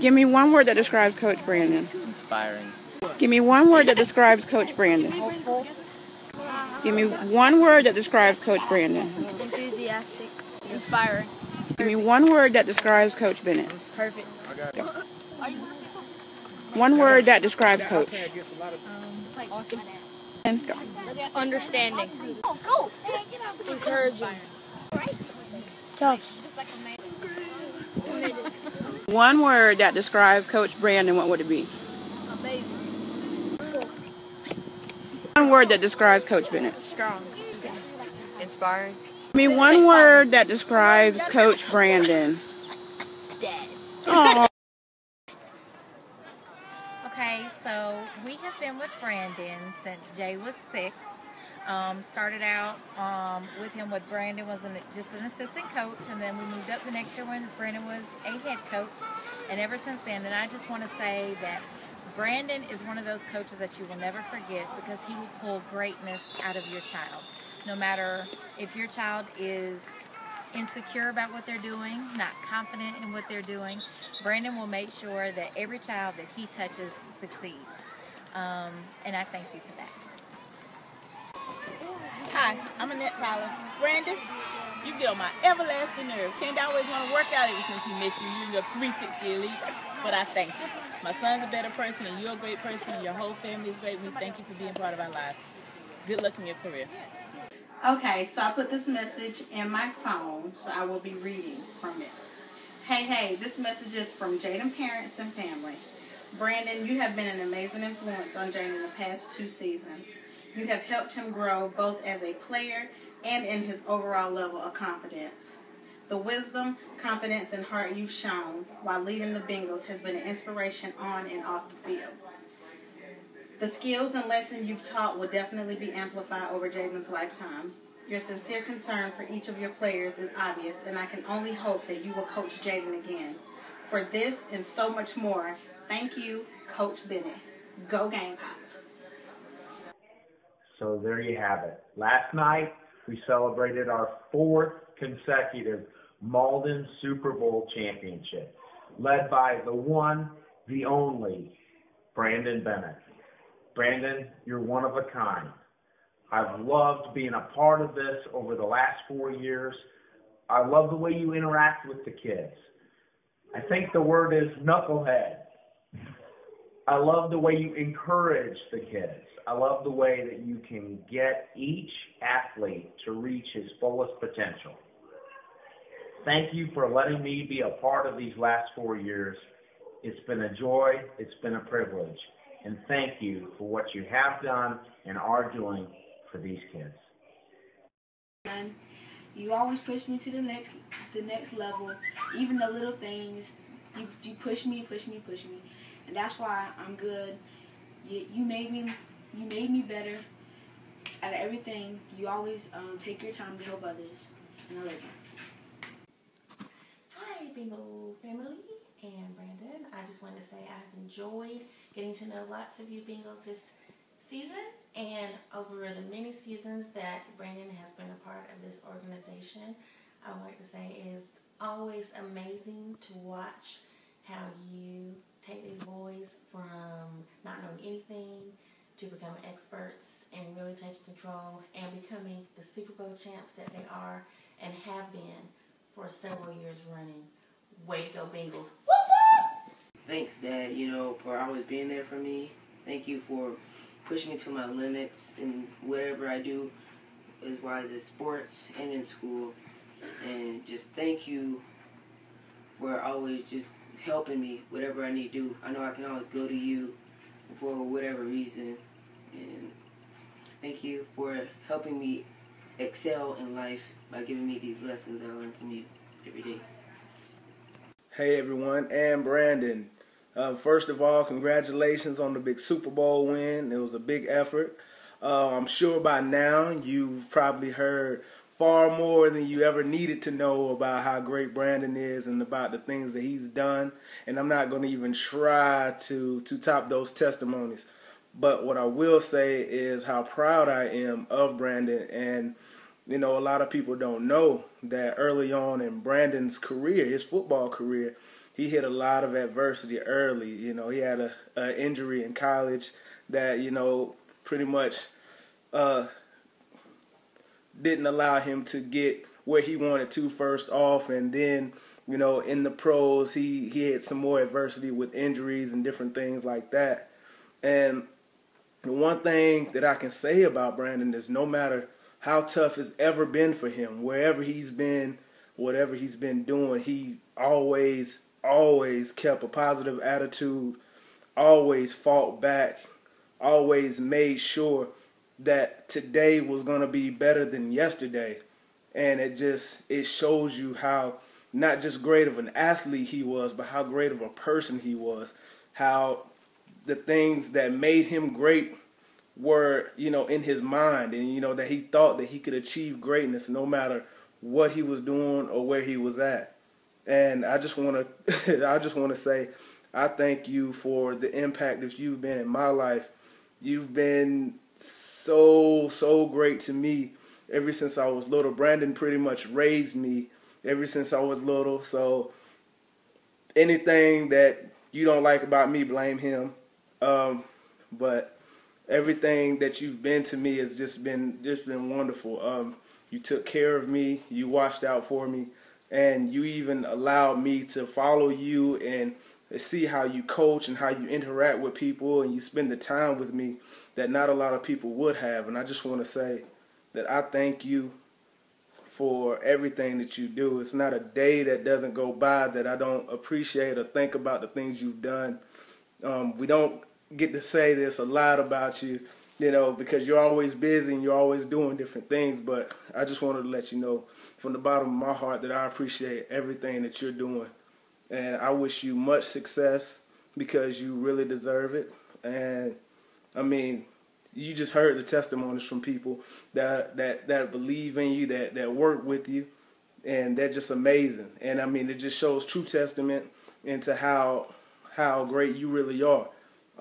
Give me one word that describes Coach Brandon. Inspiring. Give me one word that describes Coach Brandon. Hopeful. Give me one word that describes Coach Brandon. Enthusiastic. Inspiring. Give me one word that describes Coach Bennett. Perfect. Go. One word that describes Coach. Awesome. And go. Understanding. Encouraging. Tough. One word that describes Coach Brandon, what would it be? Amazing. One word that describes Coach Bennett. Strong. Inspiring. Give me one word that describes Coach Brandon. Dad. Oh. Okay, so we have been with Brandon since Jay was 6. Started out with him with Brandon was just an assistant coach, and then we moved up the next year when Brandon was a head coach, and ever since then. And I just want to say that Brandon is one of those coaches that you will never forget, because he will pull greatness out of your child. No matter if your child is insecure about what they're doing, not confident in what they're doing, Brandon will make sure that every child that he touches succeeds. And I thank you for that. Hi, I'm Annette Tyler. Brandon, you get on my everlasting nerve. Can't always want to work out ever since he met you. You're a 360 elite, but I thank you. My son's a better person, and you're a great person, and your whole family is great. We thank you for being part of our lives. Good luck in your career. Okay, so I put this message in my phone, so I will be reading from it. Hey, this message is from Jaden parents and family. Brandon, you have been an amazing influence on Jaden in the past 2 seasons. You have helped him grow both as a player and in his overall level of confidence. The wisdom, confidence, and heart you've shown while leading the Bengals has been an inspiration on and off the field. The skills and lessons you've taught will definitely be amplified over Jaden's lifetime. Your sincere concern for each of your players is obvious, and I can only hope that you will coach Jaden again. For this and so much more, thank you, Coach Bennett. Go Gamecocks. So there you have it. Last night, we celebrated our 4th consecutive Mauldin Super Bowl championship, led by the one, the only, Brandon Bennett. Brandon, you're one of a kind. I've loved being a part of this over the last 4 years. I love the way you interact with the kids. I think the word is knucklehead. I love the way you encourage the kids. I love the way that you can get each athlete to reach his fullest potential. Thank you for letting me be a part of these last 4 years. It's been a joy. It's been a privilege. And thank you for what you have done and are doing for these kids. And you always push me to the next level. Even the little things, you push me, and that's why I'm good. You made me better out of everything. You always take your time to help others, and I love you. Hi, Bengal family and Brandon. I just wanted to say I've enjoyed getting to know lots of you Bengals this season, and over the many seasons that Brandon has been a part of this organization. I would like to say it is always amazing to watch how you take these boys from not knowing anything to becoming experts and really taking control and becoming the Super Bowl champs that they are and have been for several years running. Way to go, Bengals. Woo-woo! Thanks, Dad, for always being there for me. Thank you for pushing me to my limits in whatever I do, as well as sports and in school. And just thank you for always just helping me, whatever I need to do. I know I can always go to you for whatever reason. And thank you for helping me excel in life by giving me these lessons I learn from you every day. Hey everyone, and Brandon. First of all, congratulations on the big Super Bowl win. It was a big effort. I'm sure by now you've probably heard far more than you ever needed to know about how great Brandon is and about the things that he's done. And I'm not going to even try to top those testimonies. But what I will say is how proud I am of Brandon. And, a lot of people don't know that early on in Brandon's career, his football career, he hit a lot of adversity early. He had a injury in college that, pretty much didn't allow him to get where he wanted to first off. And then, in the pros, he had some more adversity with injuries and different things like that. And the one thing that I can say about Brandon is no matter how tough it's ever been for him, wherever he's been, whatever he's been doing, he always kept a positive attitude, always fought back, always made sure that today was going to be better than yesterday. And it shows you how not just great of an athlete he was, but how great of a person he was, how the things that made him great were, in his mind, and, that he thought that he could achieve greatness no matter what he was doing or where he was at. And I just want to say, I thank you for the impact that you've been in my life. You've been so great to me ever since I was little. Brandon pretty much raised me ever since I was little. So anything that you don't like about me, blame him. But everything that you've been to me has just been wonderful. You took care of me, you watched out for me, and you even allowed me to follow you and see how you coach and how you interact with people, and you spend the time with me that not a lot of people would have. And I just want to say that I thank you for everything that you do. It's not a day that doesn't go by that I don't appreciate or think about the things you've done. We don't get to say this a lot about you, because you're always busy and you're always doing different things. But I just wanted to let you know from the bottom of my heart that I appreciate everything that you're doing. And I wish you much success because you really deserve it. And, I mean, you just heard the testimonies from people that believe in you, that work with you, and they're just amazing. And, I mean, it just shows true testament into how great you really are.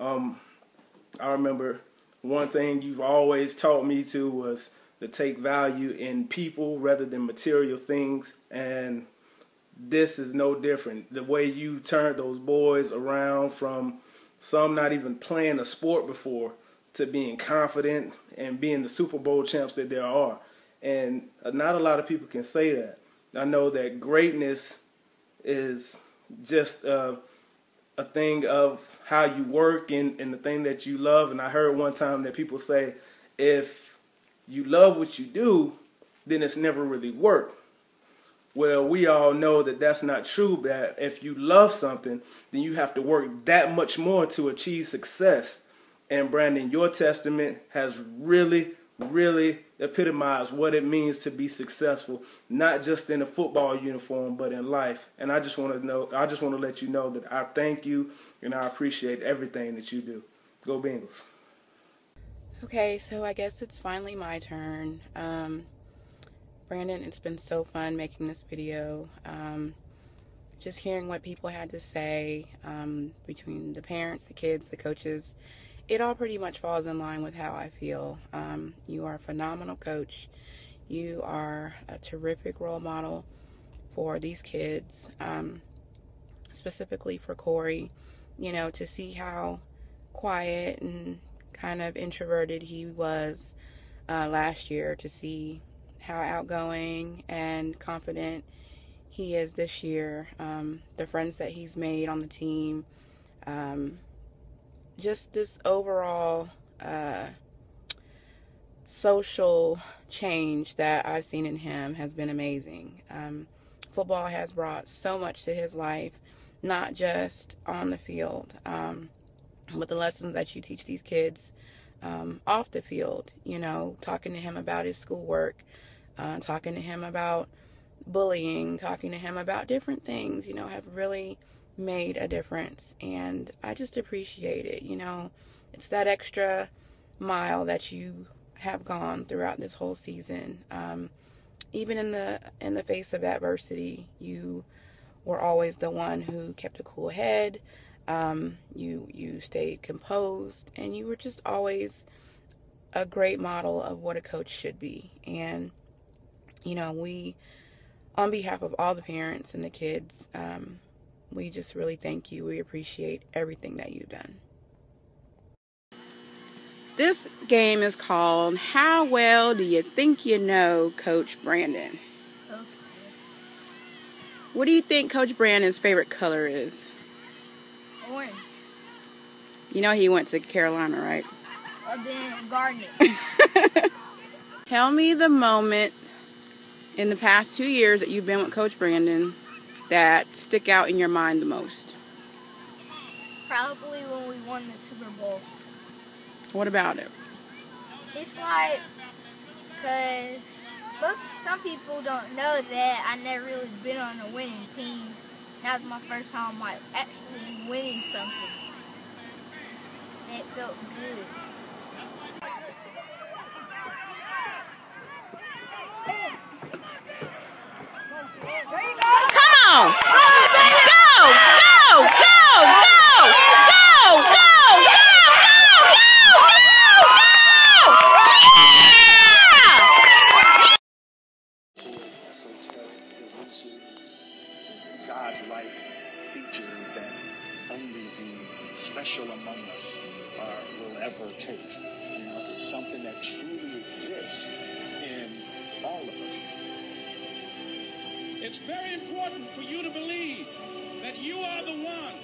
I remember one thing you've always taught me to was to take value in people rather than material things, and this is no different. The way you turned those boys around from some not even playing a sport before to being confident and being the Super Bowl champs that there are. And not a lot of people can say that. I know that greatness is just a thing of how you work and the thing that you love. And I heard one time that people say, if you love what you do, then it's never really work. Well, we all know that that's not true, that if you love something, then you have to work that much more to achieve success. And Brandon, your testament has really epitomized what it means to be successful, not just in a football uniform, but in life. And I just want to let you know that I thank you and I appreciate everything that you do. Go Bengals. Okay, so I guess it's finally my turn. Brandon, it's been so fun making this video. Just hearing what people had to say between the parents, the kids, the coaches. It all pretty much falls in line with how I feel. You are a phenomenal coach. You are a terrific role model for these kids, specifically for Corey. To see how quiet and kind of introverted he was last year, to see how outgoing and confident he is this year, the friends that he's made on the team, just this overall social change that I've seen in him has been amazing. Football has brought so much to his life, not just on the field, but the lessons that you teach these kids off the field, talking to him about his schoolwork, talking to him about bullying, talking to him about different things, have really made a difference. And I just appreciate it. It's that extra mile that you have gone throughout this whole season. Even in the face of adversity, you were always the one who kept a cool head. You stayed composed, and you were just always a great model of what a coach should be. And we, on behalf of all the parents and the kids, we just really thank you. We appreciate everything that you've done. This game is called How Well Do You Think You Know Coach Brandon? Okay. What do you think Coach Brandon's favorite color is? Orange. You know he went to Carolina, right? Then garnet. Tell me the moment in the past 2 years that you've been with Coach Brandon that stick out in your mind the most. Probably when we won the Super Bowl. What about it? It's like, because some people don't know that I never really been on a winning team. That was my first time like actually winning something. And it felt good. Come on! Go! Go! Go! Go! Go! Go! God-like feature that only the special among us will ever take. You know, it's something that truly exists in all of us. It's very important for you to believe that you are the one.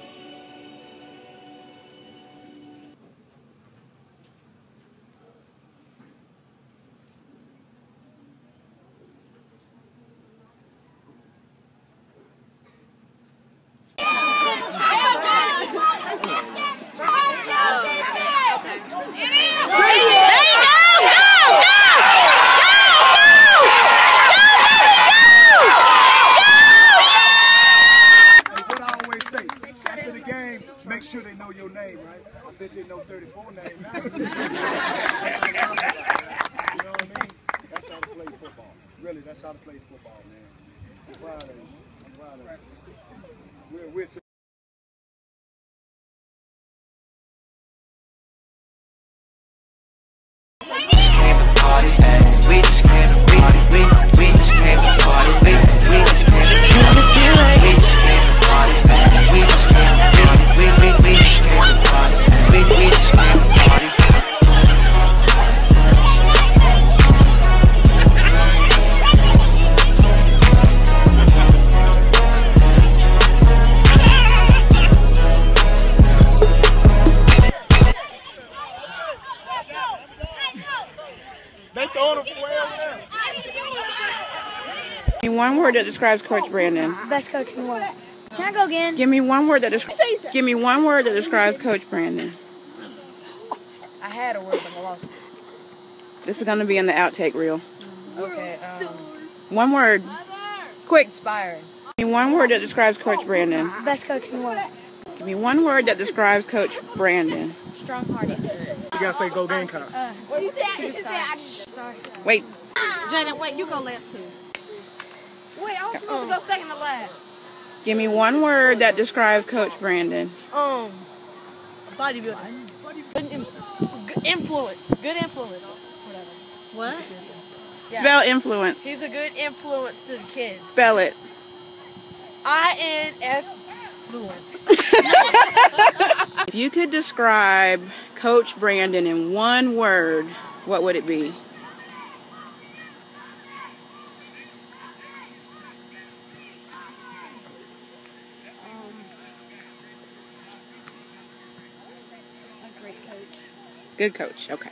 Make sure they know your name, right? I bet they know 34 name now. You know what I mean? That's how to play football. Really, that's how to play football, man. I'm proud of you. I'm proud of you. We're with you. Give me one word that describes Coach Brandon. Best coach in the world. Can I go again? Give me one word that describes Coach Brandon. I had a word, but I lost it. This is going to be in the outtake reel. Okay. One word. Quick. Inspiring. Give me one word that describes Coach Brandon. Best coach in the world. Give me one word that describes Coach Brandon. Strong-hearted. You gotta say go Gamecocks. Superstar. Wait. Jaden, wait, you go last too. Wait, I was supposed to go second to last. Give me one word that describes Coach Brandon. Bodybuilding. Good influence. Good influence. Whatever. What? Yeah. Spell influence. He's a good influence to the kids. Spell it. INFluence. If you could describe Coach Brandon in one word, what would it be? A great coach. Good coach. Okay.